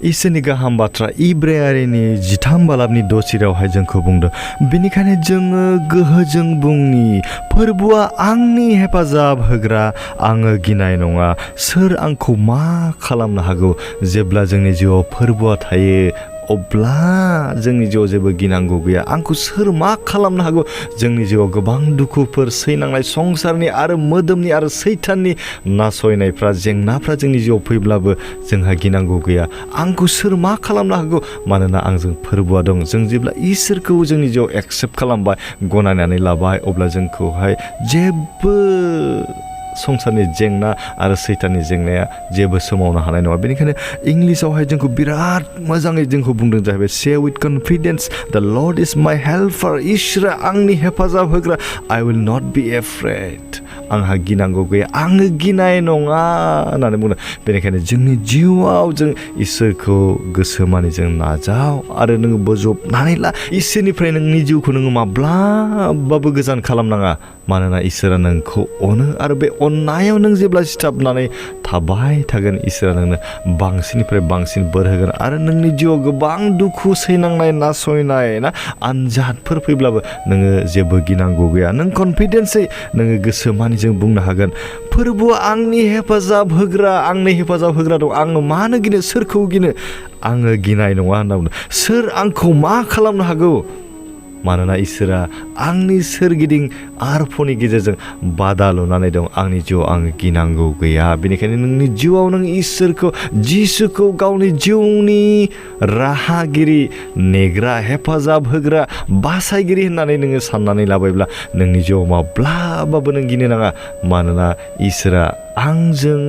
इसोरनि गाहाम बाथ्रा इब्रायारिनि 13 बालाबनि 6 सिरायावहाय जोंखौ बुंदों बेनिखायनो जोङो गोहोजों बुंनि फोरबोआ आंनि हेफाजाब होग्रा आङो गिनाय नङा सोर आंखौ मा खालामनो हागौ जेब्ला जोंनि जिउआव फोरबोआ थायो अब्ला जोंनि जिउआव जेबो गिनांगौ गैया आंखौ सोर मा खालामनो हागौ जोंनि जिउआव गोबां दुखुफोर सैनांनाय संसारनि आरो मोदोमनि आरो सैताननि नासयनायफ्रा जेंनाफ्रा जोंनि जिउआव फैब्लाबो जोंहा गिनांगौ गैया आंखौ सोर मा खालामनो हागौ मानोना आंजों फोरबोआ दं जों जेब्ला इसोरखौ जोंनि जिउआव एक्सेप्ट खालामबाय गनायनानै लाबाय अब्ला जोंखौहाय जेबो संसारनि जेंना आरो सैताननि जेंनाया जेबो सोमावनो हानाय नङा बेनिखायनो इंलिशावहाय जोंखौ बिराद मोजाङै जोंखौ बुंदों जाहैबाय से with confidence the Lord is my helper इसोरा आंनि हेफाजाब होग्रा I will not be afraid आंहा गिनांगौ गैया आङो गिनाय नङा होननानै बुंदों बेनिखायनो जोंनि जिउआव जों इसोरखौ गोसोमानि जों नाजाव आरो नोङो बोजबनानै ला इसोरनिफ्राय नोंनि जिउखौ नोङो माब्लाबाबो गोजान खालामनाङा मानोना इसोरा नोंखौ अनो आरो बे अननायाव नों जेब्ला सिथाबनानै थाबाय थागोन इसोरा नोंनो बांसिननिफ्राय बांसिन बोर होगोन आरो नोंनि जिउआव गोबां दुखु सैनांनाय नासयनाय ना आनजादफोर फैब्लाबो नोङो जेबो गिनांगौ गैया नों कनफिडेन्सै नोङो गोसोमानिजों बुंनो हागोन फोरबोआ आंनि हेफाजाब होग्रा दं आङो मानो गिनो सोरखौ गिनो आङो गिनाय नङा होनना बुंदों सोर आंखौ मा खालामनो हागौ मानोना इसोरा आंनि सोरगिदिं आरफनि गेजेरजों बादा लुनानै दं आंनि जिउआव आङो गिनांगौ गैया बेनिखायनो नोंनि जिउआव नों इसोरखौ जिसुखौ गावनि जिउनि राहागिरि नेग्रा हेफाजाब होग्रा बासायगिरि होननानै नोङो साननानै लाबायब्ला नोंनि जिउआव माब्लाबाबो नों गिनो नाङा मानोना इसोरा आंजों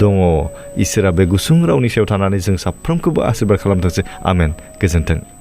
दङ इसोरा बे गुसुं रावनि सायाव थानानै जों साफ्रोमखौबो आशीर्बाद खालामथोंसै आमेन गोजोन्थों